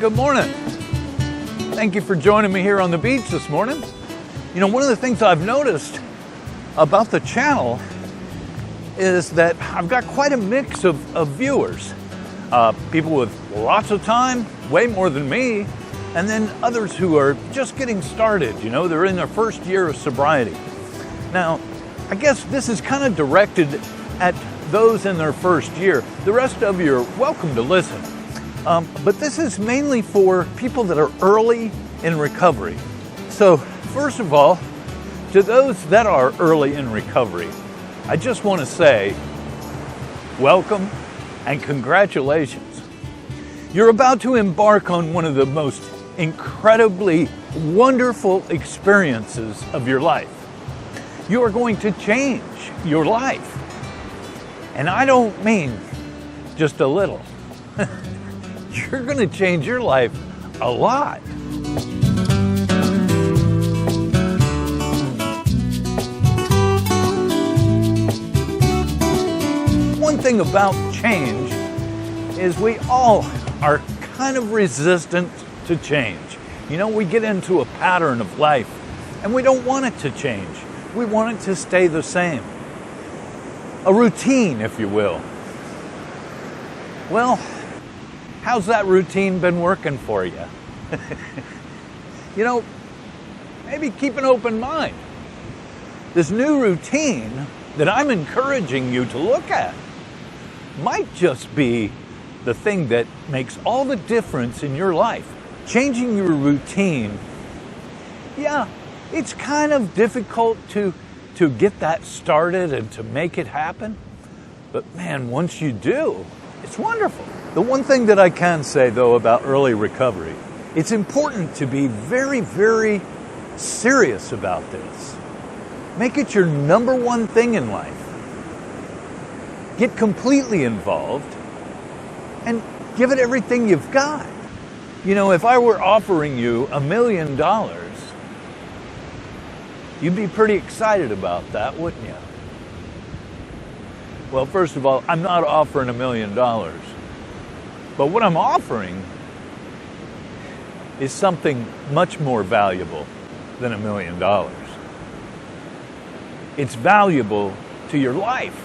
good morning. Thank you for joining me here on the beach this morning. You know, one of the things I've noticed about the channel is that I've got quite a mix of viewers. People with lots of time, way more than me, and then others who are just getting started. You know, they're in their first year of sobriety. Now, I guess this is kind of directed at those in their first year. The rest of you are welcome to listen. But this is mainly for people that are early in recovery. So, first of all, to those that are early in recovery, I just want to say welcome and congratulations. You're about to embark on one of the most incredibly wonderful experiences of your life. You are going to change your life. And I don't mean just a little. You're going to change your life a lot. One thing about change is we all are kind of resistant to change. You know, we get into a pattern of life and we don't want it to change. We want it to stay the same. A routine, if you will. Well, how's that routine been working for you? You know, maybe keep an open mind. This new routine that I'm encouraging you to look at might just be the thing that makes all the difference in your life. Changing your routine, yeah, it's kind of difficult to get that started and to make it happen. But man, once you do, it's wonderful. The one thing that I can say, though, about early recovery, it's important to be very, very serious about this. Make it your number one thing in life. Get completely involved and give it everything you've got. You know, if I were offering you $1 million, you'd be pretty excited about that, wouldn't you? Well, first of all, I'm not offering $1 million. But what I'm offering is something much more valuable than $1 million. It's valuable to your life.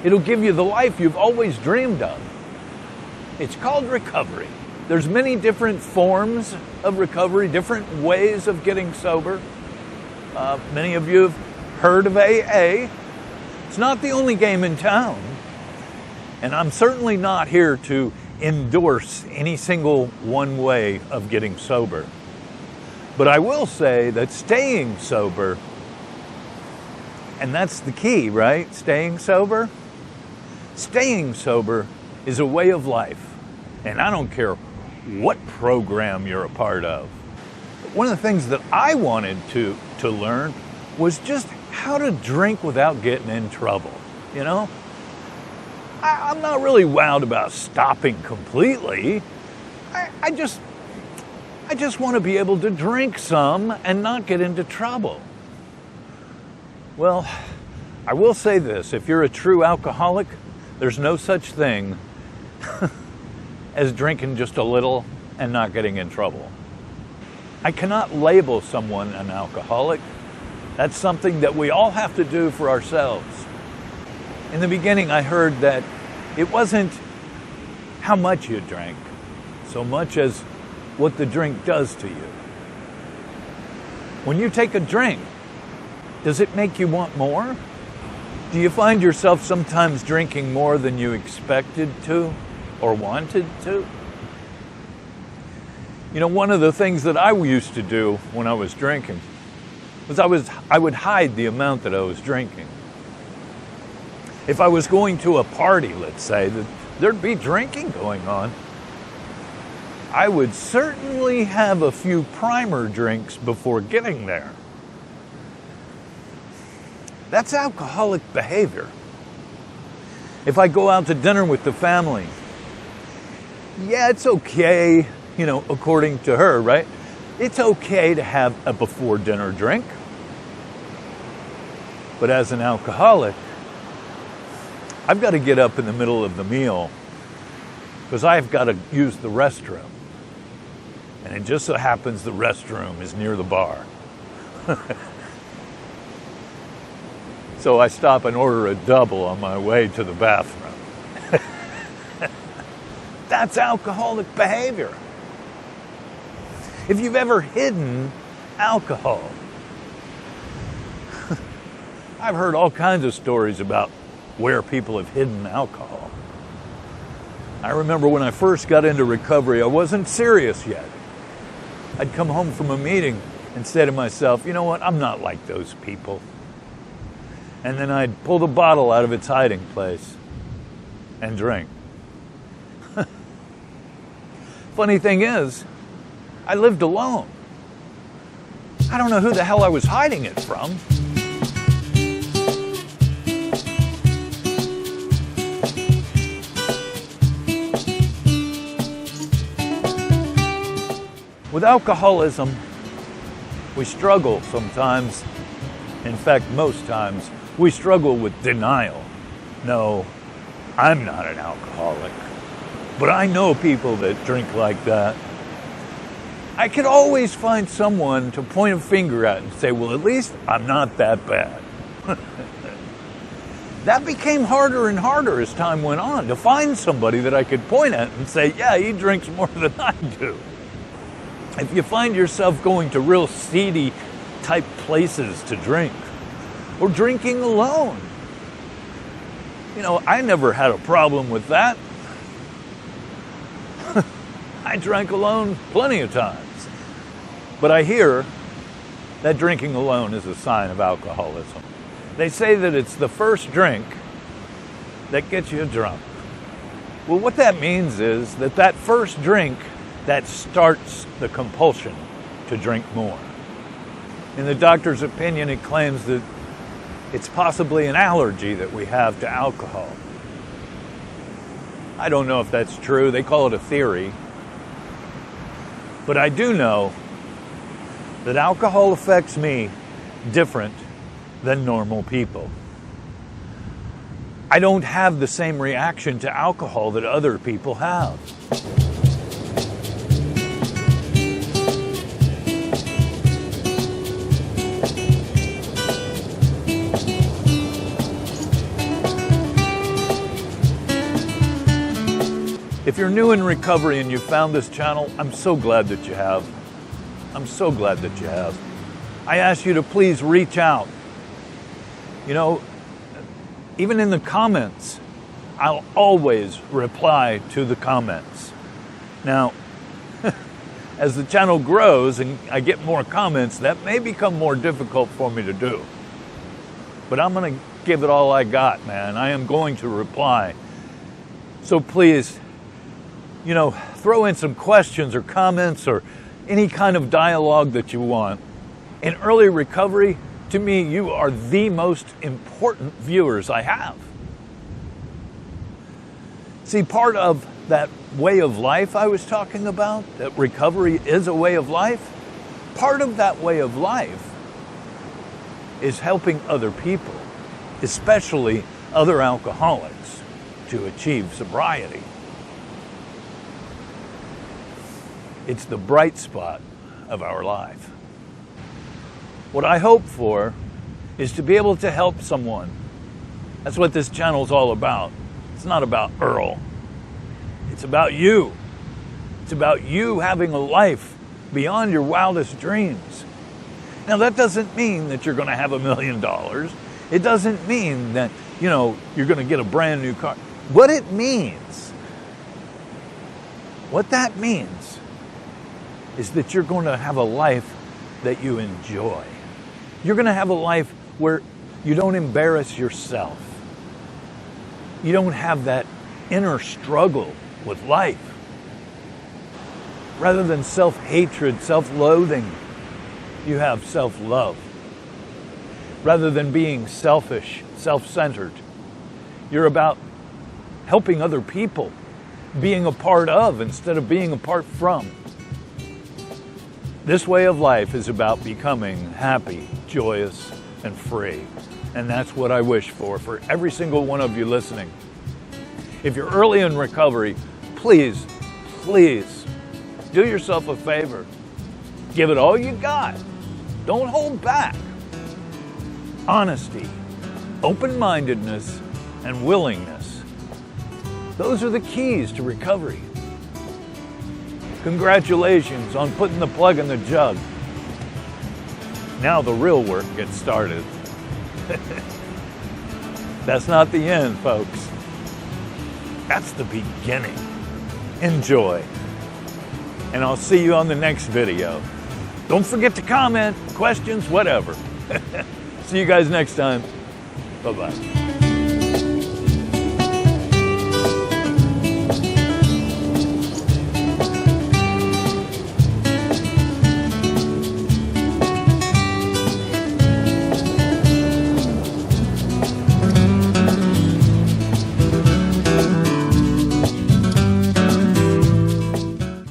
It'll give you the life you've always dreamed of. It's called recovery. There's many different forms of recovery, different ways of getting sober. Many of you have heard of AA. It's not the only game in town. And I'm certainly not here to endorse any single one way of getting sober. But I will say that staying sober, and that's the key, right? Staying sober? Staying sober is a way of life. And I don't care what program you're a part of. One of the things that I wanted to learn was just how to drink without getting in trouble, you know? I'm not really wowed about stopping completely. I just want to be able to drink some and not get into trouble. Well, I will say this, if you're a true alcoholic, there's no such thing as drinking just a little and not getting in trouble. I cannot label someone an alcoholic. That's something that we all have to do for ourselves. In the beginning, I heard that it wasn't how much you drank, so much as what the drink does to you. When you take a drink, does it make you want more? Do you find yourself sometimes drinking more than you expected to or wanted to? You know, one of the things that I used to do when I was drinking was I would hide the amount that I was drinking. If I was going to a party, let's say, that there'd be drinking going on, I would certainly have a few primer drinks before getting there. That's alcoholic behavior. If I go out to dinner with the family, yeah, it's okay, you know, according to her, right? It's okay to have a before dinner drink. But as an alcoholic, I've got to get up in the middle of the meal because I've got to use the restroom. And it just so happens the restroom is near the bar. So I stop and order a double on my way to the bathroom. That's alcoholic behavior. If you've ever hidden alcohol, I've heard all kinds of stories about where people have hidden alcohol. I remember when I first got into recovery, I wasn't serious yet. I'd come home from a meeting and say to myself, you know what, I'm not like those people. And then I'd pull the bottle out of its hiding place and drink. Funny thing is, I lived alone. I don't know who the hell I was hiding it from. With alcoholism, we struggle sometimes. In fact, most times, we struggle with denial. No, I'm not an alcoholic. But I know people that drink like that. I could always find someone to point a finger at and say, well, at least I'm not that bad. That became harder and harder as time went on, to find somebody that I could point at and say, yeah, he drinks more than I do. If you find yourself going to real seedy type places to drink, or drinking alone, you know, I never had a problem with that. I drank alone plenty of times. But I hear that drinking alone is a sign of alcoholism. They say that it's the first drink that gets you drunk. Well, what that means is that first drink that starts the compulsion to drink more. In the doctor's opinion, it claims that it's possibly an allergy that we have to alcohol. I don't know if that's true. They call it a theory. But I do know that alcohol affects me different than normal people. I don't have the same reaction to alcohol that other people have. If you're new in recovery and you found this channel, I'm so glad that you have. I'm so glad that you have. I ask you to please reach out. You know, even in the comments, I'll always reply to the comments. Now, as the channel grows and I get more comments, that may become more difficult for me to do. But I'm going to give it all I got, man. I am going to reply. So please, you know, throw in some questions or comments or any kind of dialogue that you want. In early recovery, to me, you are the most important viewers I have. See, part of that way of life I was talking about, that recovery is a way of life, part of that way of life is helping other people, especially other alcoholics, to achieve sobriety. It's the bright spot of our life. What I hope for is to be able to help someone. That's what this channel is all about. It's not about Earl. It's about you. It's about you having a life beyond your wildest dreams. Now, that doesn't mean that you're going to have $1 million. It doesn't mean that, you know, you're going to get a brand new car. What it means, what that means is that you're going to have a life that you enjoy. You're going to have a life where you don't embarrass yourself. You don't have that inner struggle with life. Rather than self-hatred, self-loathing, you have self-love. Rather than being selfish, self-centered, you're about helping other people, being a part of instead of being apart from. This way of life is about becoming happy, joyous, and free. And that's what I wish for every single one of you listening. If you're early in recovery, please, please Do yourself a favor. Give it all you got. Don't hold back. Honesty, open-mindedness, and willingness. Those are the keys to recovery. Congratulations on putting the plug in the jug. Now the real work gets started. That's not the end, folks. That's the beginning. Enjoy. And I'll see you on the next video. Don't forget to comment, questions, whatever. See you guys next time. Bye-bye.